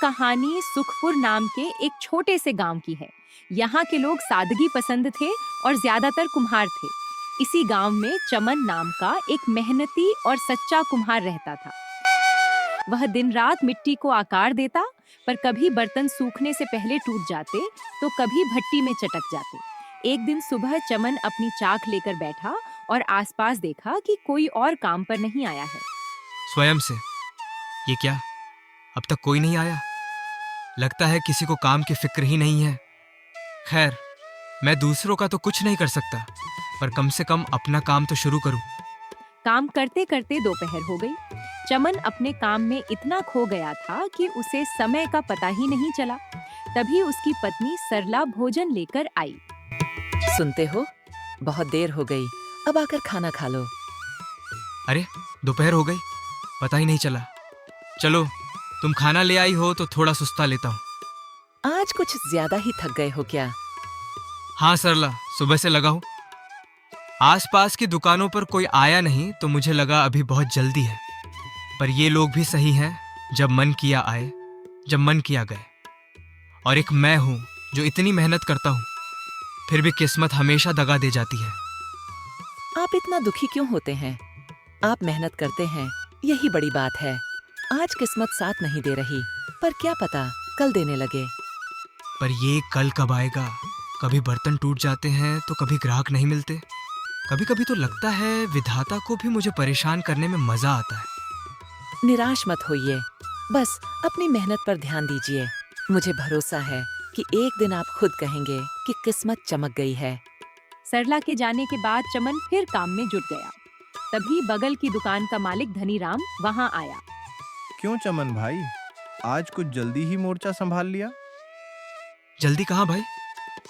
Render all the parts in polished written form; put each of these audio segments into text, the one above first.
कहानी सुखपुर नाम के एक छोटे से गांव की है। यहाँ के लोग सादगी पसंद थे और ज्यादातर कुम्हार थे। इसी गांव में चमन नाम का एक मेहनती और सच्चा कुम्हार रहता था। वह दिन रात मिट्टी को आकार देता, पर कभी बर्तन सूखने से पहले टूट जाते तो कभी भट्टी में चटक जाते। एक दिन सुबह चमन अपनी चाक लेकर बैठा और आसपास देखा कि कोई और काम पर नहीं आया है। स्वयं से ये क्या, अब तक कोई नहीं आया? लगता है किसी को काम की फिक्र ही नहीं है। खैर, मैं दूसरों का तो कुछ नहीं कर सकता, पर कम से कम अपना काम तो शुरू करूं। काम करते करते दोपहर हो गई। चमन अपने काम में इतना खो गया था कि उसे समय का पता ही नहीं चला। तभी उसकी पत्नी सरला भोजन लेकर आई। सुनते हो, बहुत देर हो गई, अब आकर खाना खा लो। अरे, दोपहर हो गई, पता ही नहीं चला। चलो, तुम खाना ले आई हो तो थोड़ा सुस्ता लेता हूँ। आज कुछ ज्यादा ही थक गए हो क्या? हाँ सरला, सुबह से लगा हूँ। आसपास की दुकानों पर कोई आया नहीं तो मुझे लगा अभी बहुत जल्दी है। पर ये लोग भी सही हैं, जब मन किया आए, जब मन किया गए। और एक मैं हूँ जो इतनी मेहनत करता हूँ, फिर भी किस्मत हमेशा दगा दे जाती है। आप इतना दुखी क्यों होते हैं? आप मेहनत करते हैं, यही बड़ी बात है। आज किस्मत साथ नहीं दे रही, पर क्या पता कल देने लगे। पर ये कल कब आएगा? कभी बर्तन टूट जाते हैं तो कभी ग्राहक नहीं मिलते। कभी कभी तो लगता है विधाता को भी मुझे परेशान करने में मजा आता है। निराश मत होइए, बस अपनी मेहनत पर ध्यान दीजिए। मुझे भरोसा है कि एक दिन आप खुद कहेंगे कि किस्मत चमक गई है। सरला के जाने के बाद चमन फिर काम में जुट गया। तभी बगल की दुकान का मालिक धनीराम वहां आया। क्यों चमन भाई, आज कुछ जल्दी ही मोर्चा संभाल लिया? जल्दी कहाँ भाई,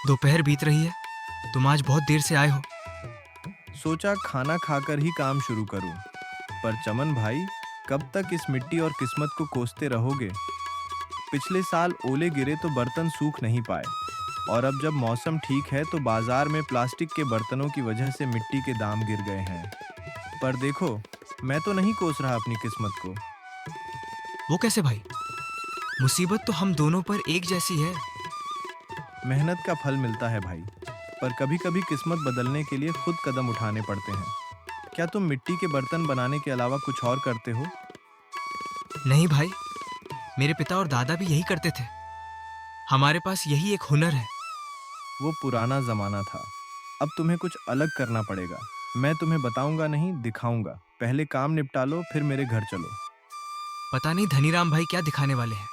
दोपहर बीत रही है। तुम आज बहुत देर से आए हो। सोचा खाना खाकर ही काम शुरू करूं। पर चमन भाई, कब तक इस मिट्टी और किस्मत को कोसते रहोगे? पिछले साल ओले गिरे तो बर्तन सूख नहीं पाए, और अब जब मौसम ठीक है तो बाजार में प्लास्टिक के बर्तनों की वजह से मिट्टी के दाम गिर गए हैं। पर देखो, मैं तो नहीं कोस रहा अपनी किस्मत को। वो कैसे भाई? मुसीबत तो हम दोनों पर एक जैसी है। मेहनत का फल मिलता है भाई, पर कभी कभी किस्मत बदलने के लिए खुद कदम उठाने पड़ते हैं। क्या तुम मिट्टी के बर्तन बनाने के अलावा कुछ और करते हो? नहीं भाई, मेरे पिता और दादा भी यही करते थे। हमारे पास यही एक हुनर है। वो पुराना जमाना था, अब तुम्हें कुछ अलग करना पड़ेगा। मैं तुम्हें बताऊंगा नहीं, दिखाऊंगा। पहले काम निपटा लो, फिर मेरे घर चलो। पता नहीं धनीराम भाई क्या दिखाने वाले हैं।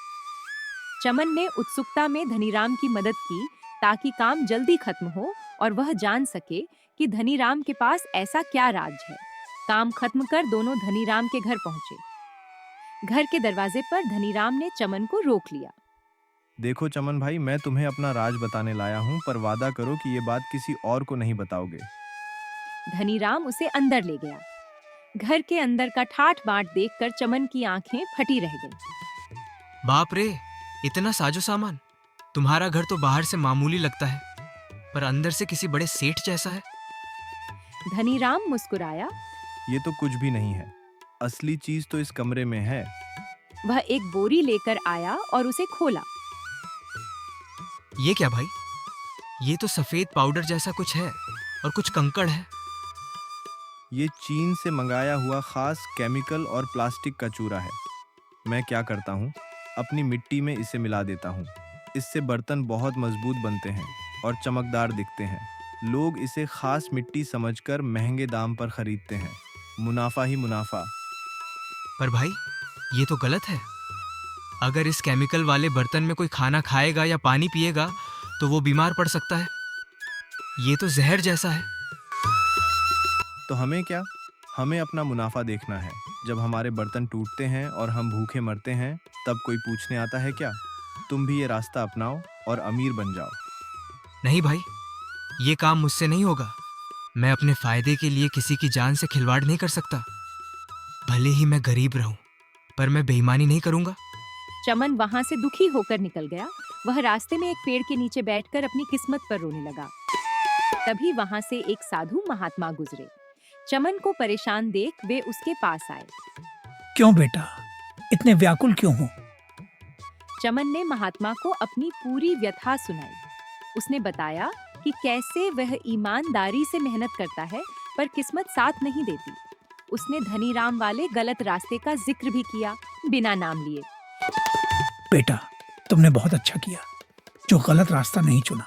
चमन ने उत्सुकता में धनीराम की मदद की ताकि काम जल्दी खत्म हो और वह जान सके कि धनीराम के पास ऐसा क्या राज है। काम खत्म कर दोनों धनीराम के घर पहुंचे। घर के दरवाजे पर धनीराम ने चमन को रोक लिया। देखो चमन भाई, मैं तुम्हें अपना राज बताने लाया हूँ, पर वादा करो कि ये बात किसी और को नहीं बताओगे। धनीराम उसे अंदर ले गया। घर के अंदर का ठाठ बाट देखकर चमन की आंखें फटी रह गईं। बाप रे, इतना साजो सामान! तुम्हारा घर तो बाहर से मामूली लगता है, पर अंदर से किसी बड़े सेठ जैसा है। धनीराम मुस्कुराया। ये तो कुछ भी नहीं है, असली चीज तो इस कमरे में है। वह एक बोरी लेकर आया और उसे खोला। ये क्या भाई? ये तो सफेद पाउडर जैसा कुछ है और कुछ कंकड़ है। ये चीन से मंगाया हुआ खास केमिकल और प्लास्टिक का चूरा है। मैं क्या करता हूँ, अपनी मिट्टी में इसे मिला देता हूँ। इससे बर्तन बहुत मजबूत बनते हैं और चमकदार दिखते हैं। लोग इसे खास मिट्टी समझकर महंगे दाम पर खरीदते हैं। मुनाफा ही मुनाफा। पर भाई, ये तो गलत है। अगर इस केमिकल वाले बर्तन में कोई खाना खाएगा या पानी पिएगा तो वो बीमार पड़ सकता है। ये तो जहर जैसा है। तो हमें क्या, हमें अपना मुनाफा देखना है। जब हमारे बर्तन टूटते हैं और हम भूखे मरते हैं, तब कोई पूछने आता है क्या? तुम भी ये रास्ता अपनाओ और अमीर बन जाओ। नहीं भाई, ये काम मुझसे नहीं होगा। मैं अपने फायदे के लिए किसी की जान से खिलवाड़ नहीं कर सकता। भले ही मैं गरीब रहूं, पर मैं बेईमानी नहीं करूंगा। चमन वहां से दुखी होकर निकल गया। वह रास्ते में एक पेड़ के नीचे बैठकर अपनी किस्मत पर रोने लगा। तभी वहां से एक साधु महात्मा गुजरे। चमन को परेशान देख वे उसके पास आए। क्यों बेटा, इतने व्याकुल क्यों हो? चमन ने महात्मा को अपनी पूरी व्यथा सुनाई। उसने बताया कि कैसे वह ईमानदारी से मेहनत करता है पर किस्मत साथ नहीं देती। उसने धनीराम वाले गलत रास्ते का जिक्र भी किया बिना नाम लिए। बेटा, तुमने बहुत अच्छा किया जो गलत रास्ता नहीं चुना।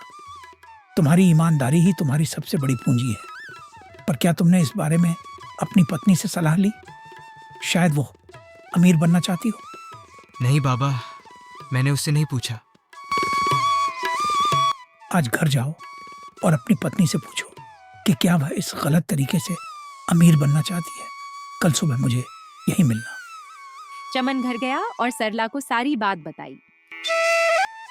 तुम्हारी ईमानदारी ही तुम्हारी सबसे बड़ी पूंजी है। पर क्या तुमने इस बारे में अपनी पत्नी से सलाह ली? शायद वो अमीर बनना चाहती हो। नहीं बाबा, मैंने उससे नहीं पूछा। आज घर जाओ और अपनी पत्नी से पूछो कि क्या वह इस गलत तरीके से अमीर बनना चाहती है। कल सुबह मुझे यहीं मिलना। चमन घर गया और सरला को सारी बात बताई।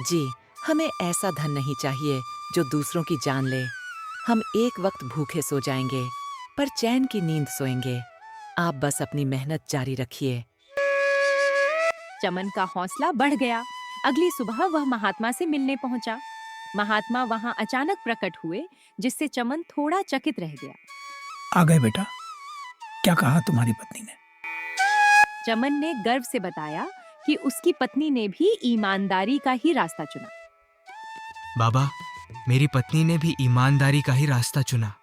जी, हमें ऐसा धन नहीं चाहिए जो दूसरों की जान ले। हम एक वक्त भूखे सो जाएंगे पर चैन की नींद सोएंगे। आप बस अपनी मेहनत जारी रखिए। चमन का हौसला बढ़ गया। अगली सुबह वह महात्मा से मिलने पहुंचा। महात्मा वहां अचानक प्रकट हुए, जिससे चमन थोड़ा चकित रह गया। आ गए बेटा, क्या कहा तुम्हारी पत्नी ने? चमन ने गर्व से बताया कि उसकी पत्नी ने भी ईमानदारी का ही रास्ता चुना। बाबा, मेरी पत्नी ने भी ईमानदारी का ही रास्ता चुना।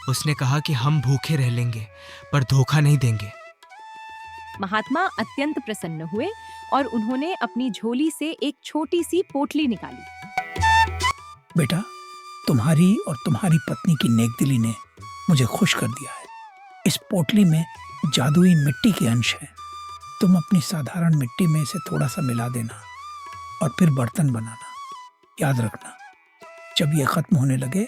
उसने कहा कि हम भूखे रह लेंगे पर धोखा नहीं देंगे। महात्मा अत्यंत प्रसन्न हुए और उन्होंने अपनी झोली से एक छोटी सी पोटली निकाली। बेटा, तुम्हारी और तुम्हारी पत्नी की नेकदिली ने मुझे खुश कर दिया है। इस पोटली में जादुई मिट्टी के अंश हैं। तुम अपनी साधारण मिट्टी में इसे थोड़ा सा मिला देना और फिर बर्तन बनाना। याद रखना, जब ये खत्म होने लगे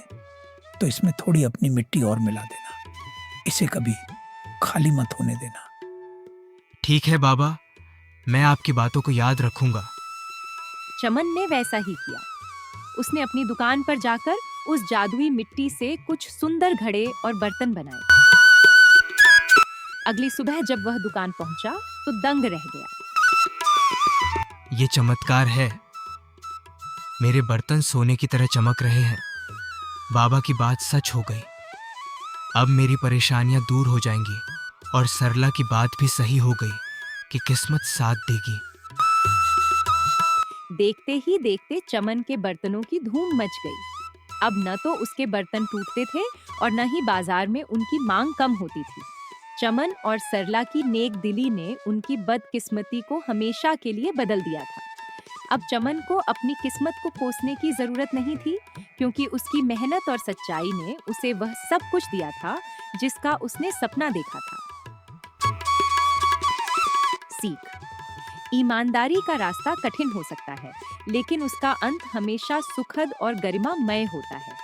तो इसमें थोड़ी अपनी मिट्टी और मिला देना। इसे कभी खाली मत होने देना। ठीक है बाबा, मैं आपकी बातों को याद रखूंगा। चमन ने वैसा ही किया। उसने अपनी दुकान पर जाकर उस जादुई मिट्टी से कुछ सुंदर घड़े और बर्तन बनाए। अगली सुबह जब वह दुकान पहुंचा तो दंग रह गया। ये चमत्कार है। मेरे बर्तन सोने की तरह चमक रहे हैं। बाबा की बात सच हो गई। अब मेरी परेशानियां दूर हो जाएंगी और सरला की बात भी सही हो गई कि किस्मत साथ देगी। देखते ही देखते चमन के बर्तनों की धूम मच गई। अब न तो उसके बर्तन टूटते थे और न ही बाजार में उनकी मांग कम होती थी। चमन और सरला की नेक दिली ने उनकी बदकिस्मती को हमेशा के लिए बदल दिया था। अब चमन को अपनी किस्मत को कोसने की जरूरत नहीं थी, क्योंकि उसकी मेहनत और सच्चाई ने उसे वह सब कुछ दिया था जिसका उसने सपना देखा था। सीख: ईमानदारी का रास्ता कठिन हो सकता है, लेकिन उसका अंत हमेशा सुखद और गरिमामय होता है।